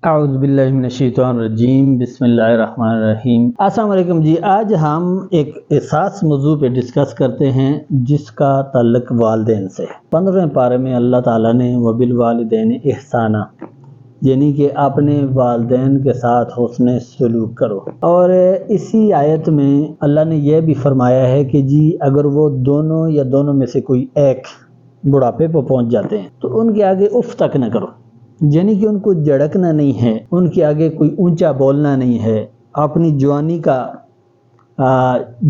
اعوذ باللہ من الشیطان الرجیم، بسم اللہ الرحمن الرحیم۔ السلام علیکم جی، آج ہم ایک خاص موضوع پہ ڈسکس کرتے ہیں جس کا تعلق والدین سے ہے۔ 15ویں پارے میں اللہ تعالیٰ نے وبالوالدین احسانا، یعنی کہ اپنے والدین کے ساتھ حسن سلوک کرو، اور اسی آیت میں اللہ نے یہ بھی فرمایا ہے کہ جی اگر وہ دونوں یا دونوں میں سے کوئی ایک بڑھاپے پہ پہنچ جاتے ہیں تو ان کے آگے اف تک نہ کرو، یعنی کہ ان کو جھڑکنا نہیں ہے، ان کے آگے کوئی اونچا بولنا نہیں ہے، اپنی جوانی کا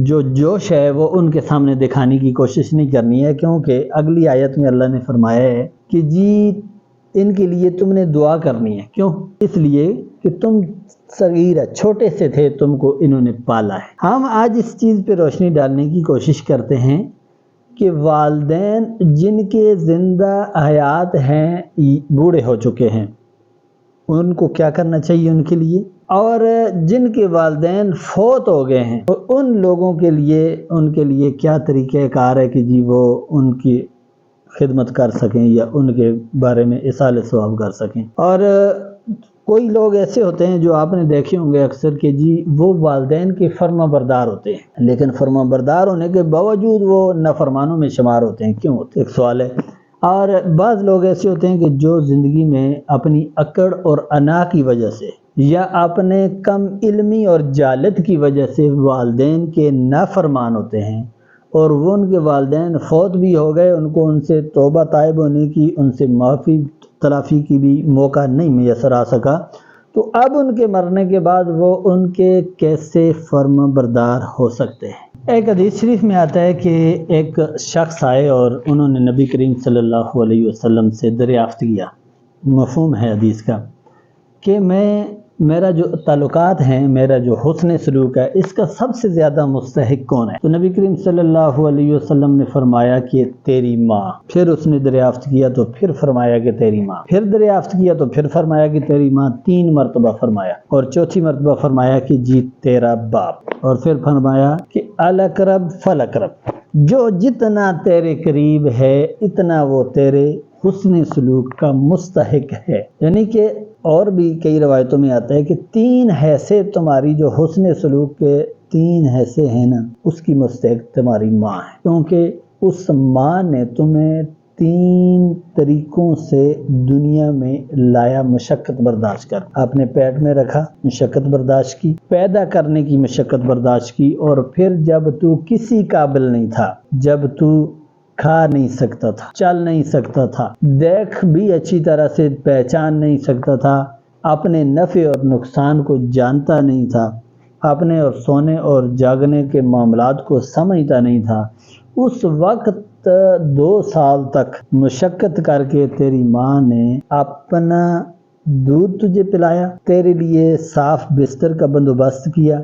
جو جوش ہے وہ ان کے سامنے دکھانے کی کوشش نہیں کرنی ہے، کیونکہ اگلی آیت میں اللہ نے فرمایا ہے کہ جی ان کے لیے تم نے دعا کرنی ہے۔ کیوں؟ اس لیے کہ تم صغیر چھوٹے سے تھے، تم کو انہوں نے پالا ہے۔ ہم آج اس چیز پہ روشنی ڈالنے کی کوشش کرتے ہیں کہ والدین جن کے زندہ حیات ہیں، بوڑھے ہو چکے ہیں، ان کو کیا کرنا چاہیے ان کے لیے، اور جن کے والدین فوت ہو گئے ہیں تو ان لوگوں کے لیے کیا طریقہ کار ہے کہ جی وہ ان کی خدمت کر سکیں یا ان کے بارے میں ایصال ثواب کر سکیں۔ اور کوئی لوگ ایسے ہوتے ہیں جو آپ نے دیکھے ہوں گے اکثر کہ جی وہ والدین کے فرما بردار ہوتے ہیں، لیکن فرما بردار ہونے کے باوجود وہ نافرمانوں میں شمار ہوتے ہیں۔ کیوں ہوتے؟ ایک سوال ہے۔ اور بعض لوگ ایسے ہوتے ہیں کہ جو زندگی میں اپنی اکڑ اور انا کی وجہ سے یا اپنے کم علمی اور جہالت کی وجہ سے والدین کے نافرمان ہوتے ہیں، اور وہ ان کے والدین فوت بھی ہو گئے، ان کو ان سے توبہ طائب ہونے کی، ان سے معافی تلافی کی بھی موقع نہیں میسر آ سکا، تو اب ان کے مرنے کے بعد وہ ان کے کیسے فرما بردار ہو سکتے ہیں؟ ایک حدیث شریف میں آتا ہے کہ ایک شخص آئے اور انہوں نے نبی کریم صلی اللہ علیہ وسلم سے دریافت کیا، مفہوم ہے حدیث کا، کہ میرا جو تعلقات ہیں، میرا جو حسن سلوک ہے، اس کا سب سے زیادہ مستحق کون ہے؟ تو نبی کریم صلی اللہ علیہ وسلم نے فرمایا کہ تیری ماں۔ پھر اس نے دریافت کیا تو پھر فرمایا کہ تیری ماں، پھر دریافت کیا تو پھر فرمایا کہ تیری ماں، 3 مرتبہ فرمایا، اور چوتھی مرتبہ فرمایا کہ جی تیرا باپ، اور پھر فرمایا کہ الاقرب فالاقرب، جو جتنا تیرے قریب ہے اتنا وہ تیرے حسن سلوک کا مستحق ہے۔ یعنی کہ اور بھی کئی روایتوں میں آتا ہے کہ 3 حصے تمہاری جو حسن سلوک کے 3 حصے ہیں نا، اس کی مستحق تمہاری ماں ہے، کیونکہ اس ماں نے تمہیں 3 طریقوں سے دنیا میں لایا، مشقت برداشت کر، اپنے پیٹ میں رکھا، مشقت برداشت کی، پیدا کرنے کی مشقت برداشت کی، اور پھر جب تو کسی قابل نہیں تھا، جب تو کھا نہیں سکتا تھا، چل نہیں سکتا تھا، دیکھ بھی اچھی طرح سے پہچان نہیں سکتا تھا، اپنے نفع اور نقصان کو جانتا نہیں تھا، اپنے اور سونے اور جاگنے کے معاملات کو سمجھتا نہیں تھا، اس وقت 2 سال تک مشقت کر کے تیری ماں نے اپنا دودھ تجھے پلایا، تیرے لیے صاف بستر کا بندوبست کیا،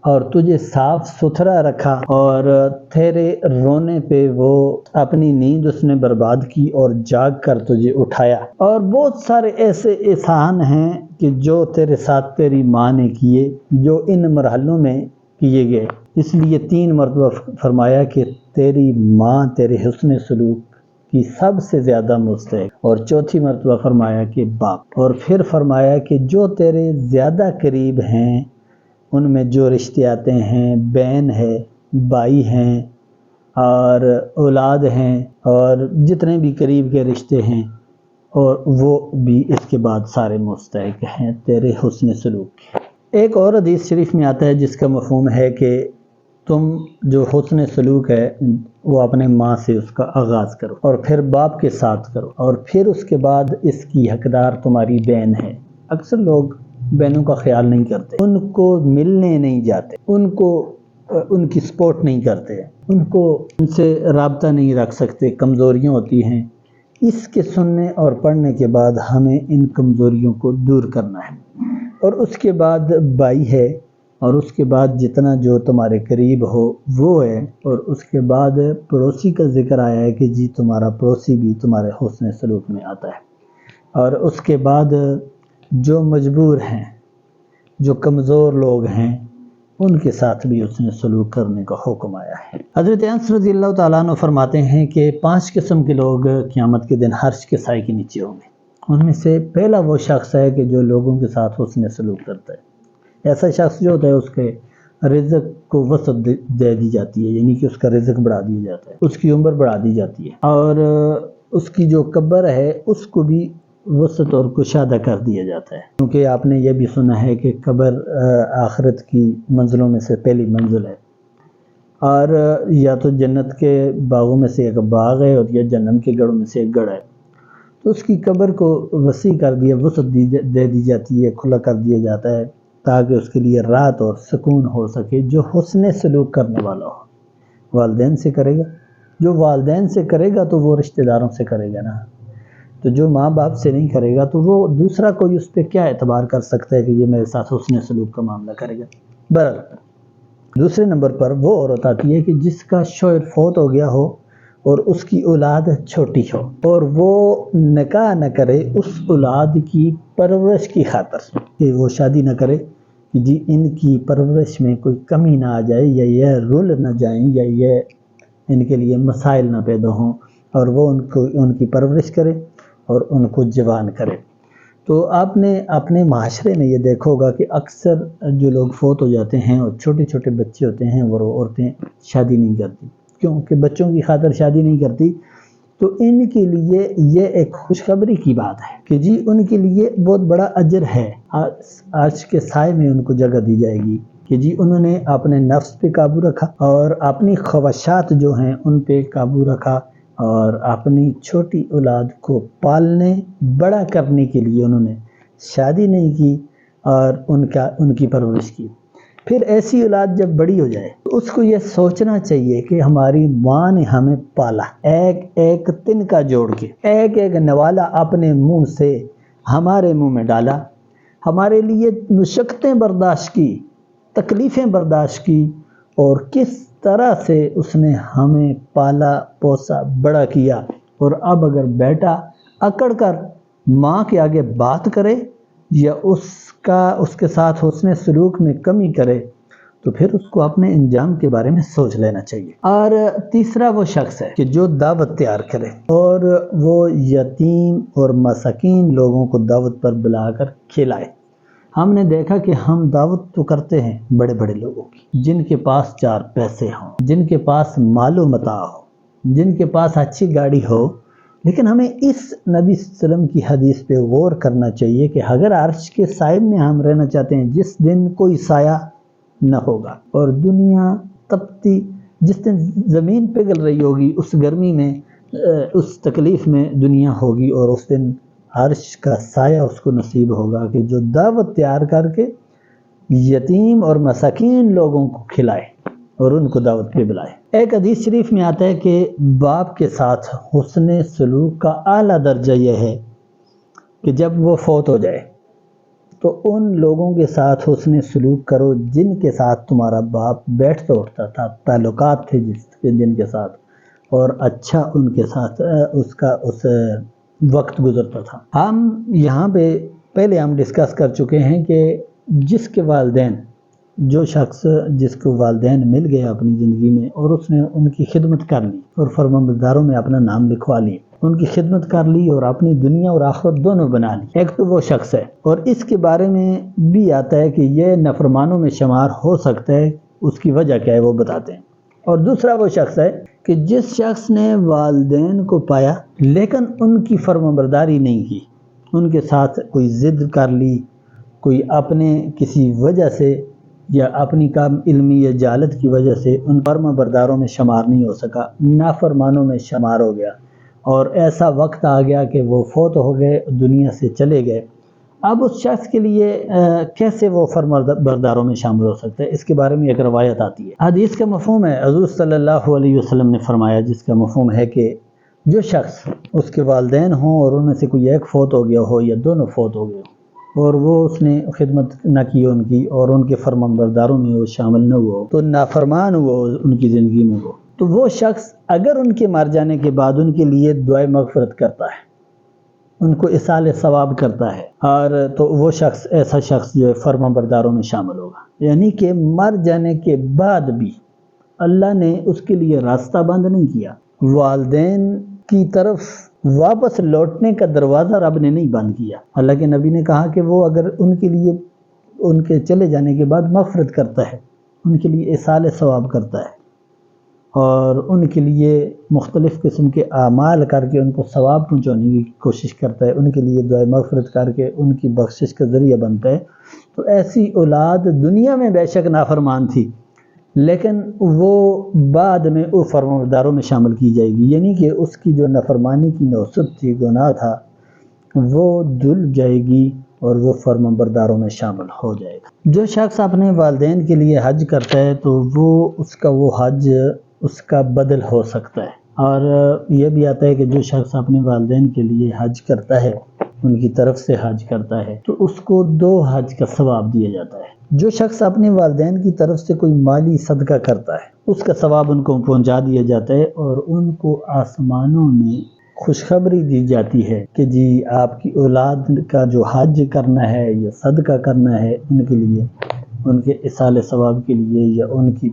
اور تجھے صاف ستھرا رکھا، اور تیرے رونے پہ وہ اپنی نیند اس نے برباد کی اور جاگ کر تجھے اٹھایا، اور بہت سارے ایسے احسان ہیں کہ جو تیرے ساتھ تیری ماں نے کیے، جو ان مرحلوں میں کیے گئے۔ اس لیے 3 مرتبہ فرمایا کہ تیری ماں تیرے حسن سلوک کی سب سے زیادہ مستحق، اور چوتھی مرتبہ فرمایا کہ باپ، اور پھر فرمایا کہ جو تیرے زیادہ قریب ہیں ان میں جو رشتے آتے ہیں، بہن ہے، بھائی ہیں، اور اولاد ہیں، اور جتنے بھی قریب کے رشتے ہیں، اور وہ بھی اس کے بعد سارے مستحق ہیں تیرے حسن سلوک کے۔ ایک اور حدیث شریف میں آتا ہے جس کا مفہوم ہے کہ تم جو حسن سلوک ہے وہ اپنے ماں سے اس کا آغاز کرو، اور پھر باپ کے ساتھ کرو، اور پھر اس کے بعد اس کی حقدار تمہاری بہن ہے۔ اکثر لوگ بہنوں کا خیال نہیں کرتے، ان کو ملنے نہیں جاتے، ان کی سپورٹ نہیں کرتے، ان سے رابطہ نہیں رکھ سکتے، کمزوریاں ہوتی ہیں۔ اس کے سننے اور پڑھنے کے بعد ہمیں ان کمزوریوں کو دور کرنا ہے، اور اس کے بعد بھائی ہے، اور اس کے بعد جتنا جو تمہارے قریب ہو وہ ہے، اور اس کے بعد پڑوسی کا ذکر آیا ہے کہ جی تمہارا پڑوسی بھی تمہارے حسن سلوک میں آتا ہے، اور اس کے بعد جو مجبور ہیں، جو کمزور لوگ ہیں، ان کے ساتھ بھی اس نے سلوک کرنے کا حکم آیا ہے۔ حضرت انس رضی اللہ تعالیٰ عنہ فرماتے ہیں کہ 5 قسم کے لوگ قیامت کے دن عرش کے سائے کے نیچے ہوں گے، ان میں سے پہلا وہ شخص ہے کہ جو لوگوں کے ساتھ حسن سلوک کرتا ہے۔ ایسا شخص جو ہوتا ہے اس کے رزق کو وسعت دے دی جاتی ہے، یعنی کہ اس کا رزق بڑھا دیا جاتا ہے، اس کی عمر بڑھا دی جاتی ہے، اور اس کی جو قبر ہے اس کو بھی وسعت اور کشادہ کر دیا جاتا ہے، کیونکہ آپ نے یہ بھی سنا ہے کہ قبر آخرت کی منزلوں میں سے پہلی منزل ہے، اور یا تو جنت کے باغوں میں سے ایک باغ ہے اور یا جہنم کے گڑھوں میں سے ایک گڑھ ہے۔ تو اس کی قبر کو وسیع کر دیا، وسعت دے دی جاتی ہے، کھلا کر دیا جاتا ہے، تاکہ اس کے لیے راحت اور سکون ہو سکے۔ جو حسن سلوک کرنے والا ہو، والدین سے کرے گا، جو والدین سے کرے گا تو وہ رشتہ داروں سے کرے گا نا، تو جو ماں باپ سے نہیں کرے گا تو وہ دوسرا کوئی اس پہ کیا اعتبار کر سکتا ہے کہ یہ میرے ساتھ حسن سلوک کا معاملہ کرے گا۔ بہرحال دوسرے نمبر پر وہ عورت آتی ہے کہ جس کا شوہر فوت ہو گیا ہو اور اس کی اولاد چھوٹی ہو، اور وہ نکاح نہ کرے اس اولاد کی پرورش کی خاطر، کہ وہ شادی نہ کرے کہ جی ان کی پرورش میں کوئی کمی نہ آ جائے، یا یہ رول نہ جائیں، یا یہ ان کے لیے مسائل نہ پیدا ہوں، اور وہ ان کی پرورش کرے اور ان کو جوان کرے۔ تو آپ نے اپنے معاشرے میں یہ دیکھا ہوگا کہ اکثر جو لوگ فوت ہو جاتے ہیں اور چھوٹے چھوٹے بچے ہوتے ہیں وہ عورتیں شادی نہیں کرتی، کیونکہ بچوں کی خاطر شادی نہیں کرتی، تو ان کے لیے یہ ایک خوشخبری کی بات ہے کہ جی ان کے لیے بہت بڑا اجر ہے، آج کے سائے میں ان کو جگہ دی جائے گی کہ جی انہوں نے اپنے نفس پہ قابو رکھا اور اپنی خواہشات جو ہیں ان پہ قابو رکھا، اور اپنی چھوٹی اولاد کو پالنے بڑا کرنے کے لیے انہوں نے شادی نہیں کی اور ان کی پرورش کی۔ پھر ایسی اولاد جب بڑی ہو جائے تو اس کو یہ سوچنا چاہیے کہ ہماری ماں نے ہمیں پالا، ایک ایک تنکا جوڑ کے، ایک ایک نوالا اپنے منہ سے ہمارے منہ میں ڈالا، ہمارے لیے مشقتیں برداشت کی، تکلیفیں برداشت کی، اور کس طرح سے اس نے ہمیں پالا پوسا بڑا کیا۔ اور اب اگر بیٹا اکڑ کر ماں کے آگے بات کرے یا اس کے ساتھ حسن سلوک میں کمی کرے تو پھر اس کو اپنے انجام کے بارے میں سوچ لینا چاہیے۔ اور تیسرا وہ شخص ہے کہ جو دعوت تیار کرے اور وہ یتیم اور مساکین لوگوں کو دعوت پر بلا کر کھلائے۔ ہم نے دیکھا کہ ہم دعوت تو کرتے ہیں بڑے بڑے لوگوں کی، جن کے پاس چار پیسے ہوں، جن کے پاس مال و متاع ہو، جن کے پاس اچھی گاڑی ہو، لیکن ہمیں اس نبی صلی اللہ علیہ وسلم کی حدیث پہ غور کرنا چاہیے کہ اگر عرش کے سائے میں ہم رہنا چاہتے ہیں، جس دن کوئی سایہ نہ ہوگا اور دنیا تپتی، جس دن زمین پگھل رہی ہوگی، اس گرمی میں، اس تکلیف میں دنیا ہوگی، اور اس دن عرش کا سایہ اس کو نصیب ہوگا کہ جو دعوت تیار کر کے یتیم اور مساکین لوگوں کو کھلائے اور ان کو دعوت پہ بلائے۔ ایک حدیث شریف میں آتا ہے کہ باپ کے ساتھ حسن سلوک کا اعلیٰ درجہ یہ ہے کہ جب وہ فوت ہو جائے تو ان لوگوں کے ساتھ حسن سلوک کرو جن کے ساتھ تمہارا باپ بیٹھتا اٹھتا تھا، تعلقات تھے جن کے ساتھ، اور اچھا ان کے ساتھ اس وقت گزرتا تھا۔ ہم یہاں پہ پہلے ہم ڈسکس کر چکے ہیں کہ جس کے والدین، جو شخص جس کو والدین مل گئے اپنی زندگی میں اور اس نے ان کی خدمت کر لی اور فرمانبرداروں میں اپنا نام لکھوا لی، ان کی خدمت کر لی اور اپنی دنیا اور آخرت دونوں بنا لی، ایک تو وہ شخص ہے، اور اس کے بارے میں بھی آتا ہے کہ یہ نافرمانوں میں شمار ہو سکتا ہے، اس کی وجہ کیا ہے وہ بتاتے ہیں۔ اور دوسرا وہ شخص ہے کہ جس شخص نے والدین کو پایا لیکن ان کی فرمانبرداری نہیں کی، ان کے ساتھ کوئی ضد کر لی، کوئی اپنے کسی وجہ سے یا اپنی کم علمی یا جہالت کی وجہ سے ان فرمانبرداروں میں شمار نہیں ہو سکا، نافرمانوں میں شمار ہو گیا، اور ایسا وقت آ گیا کہ وہ فوت ہو گئے، دنیا سے چلے گئے۔ اب اس شخص کے لیے کیسے وہ فرمانبرداروں میں شامل ہو سکتا ہے، اس کے بارے میں ایک روایت آتی ہے۔ حدیث کا مفہوم ہے، حضور صلی اللہ علیہ وسلم نے فرمایا، جس کا مفہوم ہے کہ جو شخص اس کے والدین ہوں اور ان میں سے کوئی ایک فوت ہو گیا ہو یا دونوں فوت ہو گئے ہوں اور وہ اس نے خدمت نہ کی ان کی اور ان کے فرمانبرداروں میں وہ شامل نہ ہوا، تو نافرمان ہوا ان کی زندگی میں، تو وہ شخص اگر ان کے مر جانے کے بعد ان کے لیے دعائے مغفرت کرتا ہے، ان کو اصال ثواب کرتا ہے، اور تو وہ شخص ایسا شخص جو ہے فرمانبرداروں میں شامل ہوگا، یعنی کہ مر جانے کے بعد بھی اللہ نے اس کے لیے راستہ بند نہیں کیا، والدین کی طرف واپس لوٹنے کا دروازہ رب نے نہیں بند کیا۔ اللہ کے نبی نے کہا کہ وہ اگر ان کے لیے ان کے چلے جانے کے بعد مغفرت کرتا ہے، ان کے لیے ایصال ثواب کرتا ہے اور ان کے لیے مختلف قسم کے اعمال کر کے ان کو ثواب پہنچانے کی کوشش کرتا ہے، ان کے لیے دعائے مغفرت کر کے ان کی بخشش کا ذریعہ بنتا ہے، تو ایسی اولاد دنیا میں بے شک نافرمان تھی، لیکن وہ بعد میں وہ فرمانبرداروں میں شامل کی جائے گی، یعنی کہ اس کی جو نافرمانی کی نوسط تھی، گناہ تھا، وہ دھل جائے گی اور وہ فرمانبرداروں میں شامل ہو جائے گا۔ جو شخص اپنے والدین کے لیے حج کرتا ہے تو وہ حج اس کا بدل ہو سکتا ہے، اور یہ بھی آتا ہے کہ جو شخص اپنے والدین کے لیے حج کرتا ہے، ان کی طرف سے حج کرتا ہے، تو اس کو 2 حج کا ثواب دیا جاتا ہے۔ جو شخص اپنے والدین کی طرف سے کوئی مالی صدقہ کرتا ہے، اس کا ثواب ان کو پہنچا دیا جاتا ہے، اور ان کو آسمانوں میں خوشخبری دی جاتی ہے کہ جی آپ کی اولاد کا جو حج کرنا ہے یا صدقہ کرنا ہے، ان کے لیے، ان کے ایصال ثواب کے لیے یا ان کی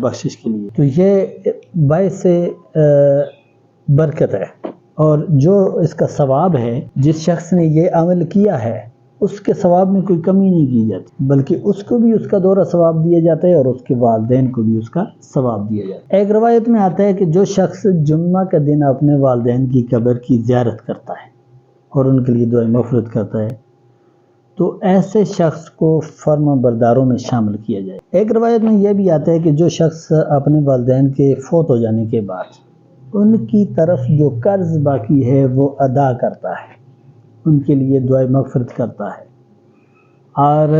بخشش کے لیے، تو یہ باعث برکت ہے۔ اور جو اس کا ثواب ہے، جس شخص نے یہ عمل کیا ہے، اس کے ثواب میں کوئی کمی نہیں کی جاتی، بلکہ اس کو بھی اس کا دورہ ثواب دیا جاتا ہے اور اس کے والدین کو بھی اس کا ثواب دیا جاتا ہے۔ ایک روایت میں آتا ہے کہ جو شخص جمعہ کا دن اپنے والدین کی قبر کی زیارت کرتا ہے اور ان کے لیے دعائے مغفرت کرتا ہے، تو ایسے شخص کو فرمانبرداروں میں شامل کیا جائے۔ ایک روایت میں یہ بھی آتا ہے کہ جو شخص اپنے والدین کے فوت ہو جانے کے بعد ان کی طرف جو قرض باقی ہے وہ ادا کرتا ہے، ان کے لیے دعائے مغفرت کرتا ہے، اور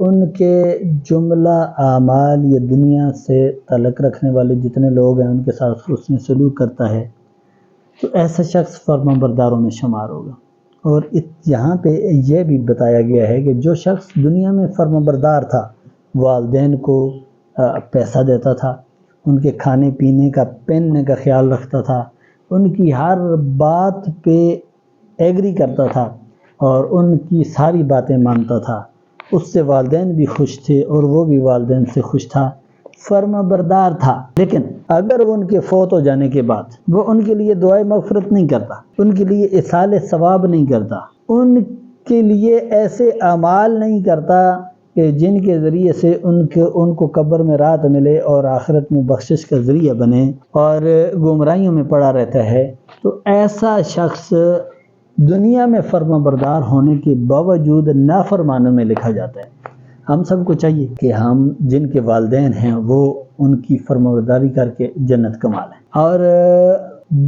ان کے جملہ اعمال یا دنیا سے تعلق رکھنے والے جتنے لوگ ہیں ان کے ساتھ حسن سلوک کرتا ہے، تو ایسا شخص فرمانبرداروں میں شمار ہوگا۔ اور یہاں پہ یہ بھی بتایا گیا ہے کہ جو شخص دنیا میں فرمانبردار تھا، والدین کو پیسہ دیتا تھا، ان کے کھانے پینے کا پہننے کا خیال رکھتا تھا، ان کی ہر بات پہ ایگری کرتا تھا اور ان کی ساری باتیں مانتا تھا، اس سے والدین بھی خوش تھے اور وہ بھی والدین سے خوش تھا، فرمانبردار تھا، لیکن اگر وہ ان کے فوت ہو جانے کے بعد وہ ان کے لیے دعائے مغفرت نہیں کرتا، ان کے لیے ایصال ثواب نہیں کرتا، ان کے لیے ایسے اعمال نہیں کرتا کہ جن کے ذریعے سے ان کو قبر میں راحت ملے اور آخرت میں بخشش کا ذریعہ بنے، اور گمراہیوں میں پڑا رہتا ہے، تو ایسا شخص دنیا میں فرمانبردار ہونے کے باوجود نافرمانوں میں لکھا جاتا ہے۔ ہم سب کو چاہیے کہ ہم جن کے والدین ہیں وہ ان کی فرمانبرداری کر کے جنت کما لیں، اور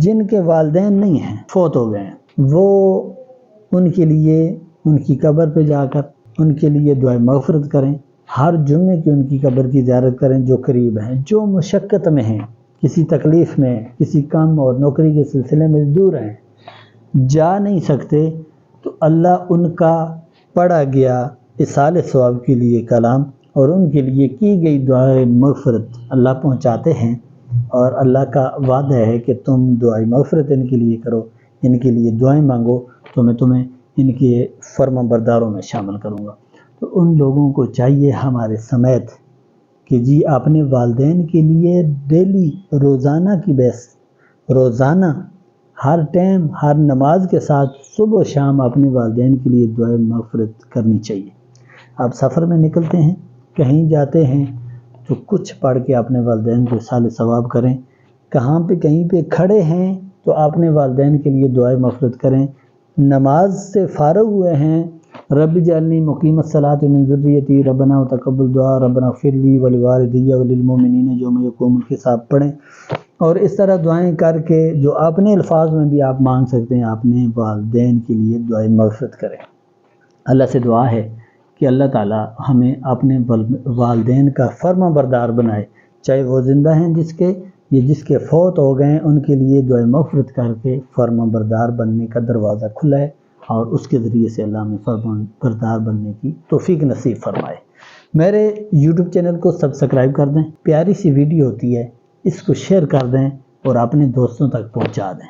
جن کے والدین نہیں ہیں، فوت ہو گئے ہیں، وہ ان کے لیے ان کی قبر پہ جا کر ان کے لیے دعائے مغفرت کریں، ہر جمعے کی ان کی قبر کی زیارت کریں جو قریب ہیں، جو مشقت میں ہیں، کسی تکلیف میں، کسی کام اور نوکری کے سلسلے میں دور ہیں، جا نہیں سکتے، تو اللہ ان کا پڑھا گیا ایصال ثواب کے لیے کلام اور ان کے لیے کی گئی دعائے مغفرت اللہ پہنچاتے ہیں، اور اللہ کا وعدہ ہے کہ تم دعائے مغفرت ان کے لیے کرو، ان کے لیے دعائیں مانگو تو میں تمہیں ان کے فرمانبرداروں میں شامل کروں گا۔ تو ان لوگوں کو چاہیے ہمارے سمیت کہ جی اپنے والدین کے لیے ڈیلی، روزانہ کی بیس، روزانہ ہر ٹائم، ہر نماز کے ساتھ صبح و شام اپنے والدین کے لیے دعائے مغفرت کرنی چاہیے۔ آپ سفر میں نکلتے ہیں، کہیں جاتے ہیں، تو کچھ پڑھ کے اپنے والدین کو ایصال ثواب کریں، کہیں پہ کھڑے ہیں تو اپنے والدین کے لیے دعائے مغفرت کریں، نماز سے فارغ ہوئے ہیں، رب اجعلنی مقیم الصلاۃ ومن ذریتی ربنا وتقبل دعا ربنا اغفر لی ولوالدی وللمؤمنین یوم یقوم الحساب پڑھیں، اور اس طرح دعائیں کر کے جو اپنے الفاظ میں بھی آپ مانگ سکتے ہیں، اپنے والدین کے لیے دعائے مغفرت کریں۔ اللہ سے دعا ہے کہ اللہ تعالی ہمیں اپنے والدین کا فرمانبردار بنائے، چاہے وہ زندہ ہیں جس کے فوت ہو گئے ہیں، ان کے لیے دعائے مغفرت کر کے فرمانبردار بننے کا دروازہ کھلا ہے، اور اس کے ذریعے سے اللہ ہمیں فرمانبردار بننے کی توفیق نصیب فرمائے۔ میرے یوٹیوب چینل کو سبسکرائب کر دیں، پیاری سی ویڈیو ہوتی ہے، اس کو شیئر کر دیں اور اپنے دوستوں تک پہنچا دیں۔